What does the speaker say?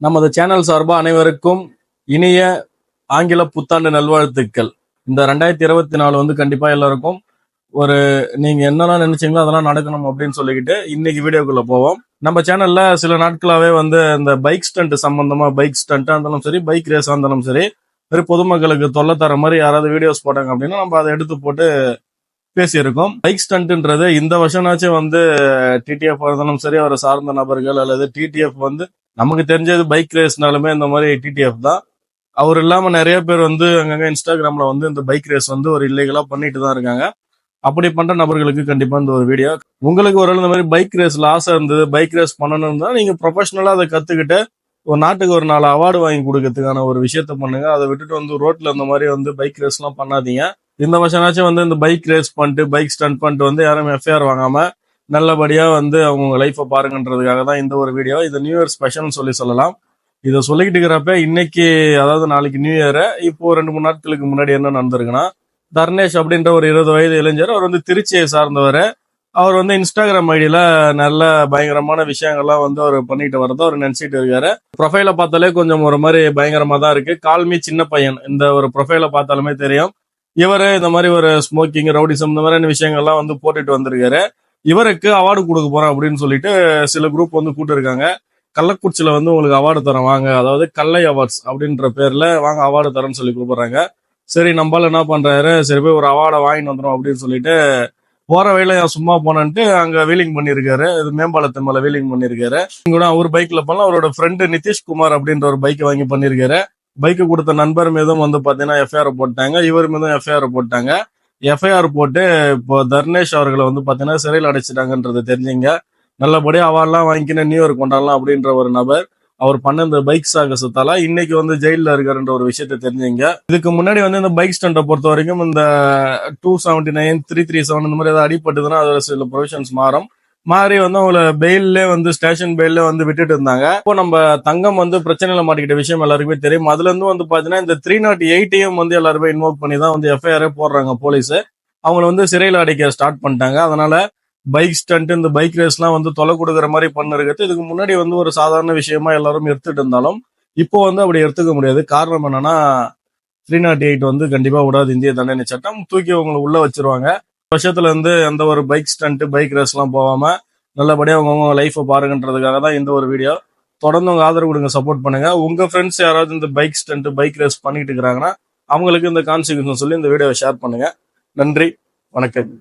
நமது சேனல் சார்பா அனைவருக்கும் இனிய ஆங்கில புத்தாண்டு நல்வாழ்த்துக்கள். இந்த 2024 வந்து கண்டிப்பா எல்லாருக்கும் ஒரு நீங்க என்னெல்லாம் நினைச்சீங்களோ அதெல்லாம் நடக்கணும் அப்படின்னு சொல்லிக்கிட்டு இன்னைக்கு வீடியோக்குள்ள போவோம். நம்ம சேனல்ல சில நாட்களாவே வந்து இந்த பைக் ஸ்டண்ட் சம்பந்தமா, பைக் ஸ்டண்டா இருந்தாலும் சரி, பைக் ரேஸா இருந்தாலும் சரி, பொதுமக்களுக்கு தொல்லை தர மாதிரி யாராவது வீடியோஸ் போட்டாங்க அப்படின்னா நம்ம அதை எடுத்து போட்டு பேசியிருக்கோம். பைக் ஸ்டண்ட்ன்றது இந்த வருஷம்னாச்சும் வந்து டிடிஎஃப் இருந்தாலும் சரி, அவரை சார்ந்த நபர்கள் அல்லது டிடிஎஃப் வந்து நமக்கு தெரிஞ்சது பைக் ரேஸ்னாலுமே இந்த மாதிரி டிடிஎஃப் தான். அவர் இல்லாம நிறைய பேர் வந்து அங்கங்க இன்ஸ்டாகிராம்ல வந்து இந்த பைக் ரேஸ் வந்து ஒரு இல்லீகலா பண்ணிட்டு தான் இருக்காங்க. அப்படி பண்ற நபர்களுக்கு கண்டிப்பா இந்த ஒரு வீடியோ. உங்களுக்கு ஒரு இந்த மாதிரி பைக் ரேஸ்ல ஆசை இருந்தது, பைக் ரேஸ் பண்ணணும்னா நீங்க ப்ரொஃபஷனலா அதை கத்துக்கிட்டு ஒரு நாட்டுக்கு ஒரு 4 அவார்டு வாங்கி கொடுக்கறதுக்கான ஒரு விஷயத்த பண்ணுங்க. அதை விட்டுட்டு வந்து ரோட்ல இந்த மாதிரி வந்து பைக் ரேஸ் எல்லாம் பண்ணாதீங்க. இந்த வருஷம்னாச்சும் வந்து இந்த பைக் ரேஸ் பண்ணிட்டு பைக் ஸ்டண்ட் பண்ணிட்டு வந்து யாரும் எஃப்ஐஆர் வாங்காம நல்லபடியா வந்து அவங்க லைஃபை பாருங்கன்றதுக்காக தான் இந்த ஒரு வீடியோ. இது நியூ இயர் ஸ்பெஷல்னு சொல்லலாம். இதை சொல்லிக்கிட்டு இருக்கிறப்ப இன்னைக்கு, அதாவது நாளைக்கு நியூ இயர், இப்போ 2-3 நாட்களுக்கு முன்னாடி என்ன நடந்திருக்குன்னா, தர்ணேஷ் அப்படின்ற ஒரு 20 வயது இளைஞர், அவர் வந்து திருச்சியை சார்ந்தவர். அவர் வந்து இன்ஸ்டாகிராம் ஐடியில நல்ல பயங்கரமான விஷயங்கள்லாம் வந்து அவர் பண்ணிட்டு வரதோ அவர் நினைச்சிட்டு இருக்காரு. ப்ரொஃபைல பார்த்தாலே கொஞ்சம் ஒரு மாதிரி பயங்கரமா தான் இருக்கு. கால்மி சின்ன பையன், இந்த ஒரு ப்ரொஃபைல பார்த்தாலுமே தெரியும். இவரு இந்த மாதிரி ஒரு ஸ்மோக்கிங், ரவுடிசம் இந்த மாதிரியான விஷயங்கள்லாம் வந்து போட்டுட்டு வந்திருக்காரு. இவருக்கு அவார்டு கொடுக்க போறோம் அப்படின்னு சொல்லிட்டு சில குரூப் வந்து கூட்டு இருக்காங்க. கள்ளக்குறிச்சியில வந்து உங்களுக்கு அவார்டு தரோம் வாங்க, அதாவது கல்லை அவார்ட்ஸ் அப்படின்ற பேர்ல வாங்க அவார்டு தரேன்னு சொல்லி கூப்பிடுறாங்க. சரி, நம்மளால என்ன பண்றாரு, சரி போய் ஒரு அவார்டை வாங்கிட்டு வந்துடும் அப்படின்னு சொல்லிட்டு போற வழியில சும்மா போனன்ட்டு அங்க வீலிங் பண்ணிருக்காரு. இது மேம்பாலத்து மேல வீலிங் பண்ணிருக்காரு. கூட அவர் பைக்ல பண்ணலாம். அவரோட ஃப்ரெண்டு நிதிஷ்குமார் அப்படின்ற ஒரு பைக் வாங்கி பண்ணிருக்காரு. பைக்கு கொடுத்த நண்பர் மீதும் வந்து பாத்தீங்கன்னா எஃப்ஐஆர் போட்டாங்க. இவர் மீதும் எஃப்ஐஆர் போட்டாங்க. எஃப்ஐஆர் போட்டு இப்போ தர்ணேஷ் அவர்களை வந்து பாத்தீங்கன்னா சிறையில் அடைச்சிட்டாங்கன்றது தெரிஞ்சுங்க. நல்லபடியா அவார்ட்லாம் வாங்கிக்கின நியூ இயர் கொண்டாடலாம் அப்படின்ற ஒரு நபர் அவர் பண்ண இந்த பைக் சாகசத்தால இன்னைக்கு வந்து ஜெயில இருக்காருன்ற ஒரு விஷயத்த தெரிஞ்சுங்க. இதுக்கு முன்னாடி வந்து இந்த பைக் ஸ்டண்டை பொறுத்த வரைக்கும் இந்த 279, 337 இந்த மாதிரி ஏதாவது அடிபட்டுதுன்னா அதோட சில ப்ரொவிஷன்ஸ் மாறி வந்து அவங்கள பெயிலே வந்து ஸ்டேஷன் பெயில வந்து விட்டுட்டு இருந்தாங்க. இப்போ நம்ம தங்கம் வந்து பிரச்சனையில மாட்டிக்கிட்ட விஷயம் எல்லாருக்குமே தெரியும். அதுல இருந்து வந்து பாத்தீங்கன்னா இந்த 308 வந்து எல்லாருமே இன்வோக் பண்ணி தான் வந்து எஃப்ஐஆர் போடுறாங்க போலீஸ். அவங்கள வந்து சிறையில் அடைக்க ஸ்டார்ட் பண்ணிட்டாங்க. அதனால பைக் ஸ்டண்ட், இந்த பைக் ரேஸ் எல்லாம் வந்து தொலை கொடுக்குற மாதிரி பண்ணிருக்கிறது இதுக்கு முன்னாடி வந்து ஒரு சாதாரண விஷயமா எல்லாரும் எடுத்துட்டு இருந்தாலும் இப்போ வந்து அப்படி எடுத்துக்க முடியாது. காரணம் என்னன்னா 308 வந்து கண்டிப்பா விடாது இந்திய தண்டனை சட்டம். தூக்கி அவங்களை உள்ள வச்சிருவாங்க. வருஷத்துல இருந்து எந்த ஒரு பைக் ஸ்டண்ட், பைக் ரேஸ் எல்லாம் போகாம நல்லபடியா அவங்க லைஃபை பாருங்கன்றதுக்காக தான் இந்த ஒரு வீடியோ. தொடர்ந்து உங்க ஆதரவு கொடுங்க, சப்போர்ட் பண்ணுங்க. உங்க ஃப்ரெண்ட்ஸ் யாராவது இந்த பைக் ஸ்டண்ட், பைக் ரேஸ் பண்ணிட்டு இருக்கிறாங்கன்னா அவங்களுக்கு இந்த கான்சிக்வன்ஸ் சொல்லி இந்த வீடியோவை ஷேர் பண்ணுங்க. நன்றி, வணக்கம்.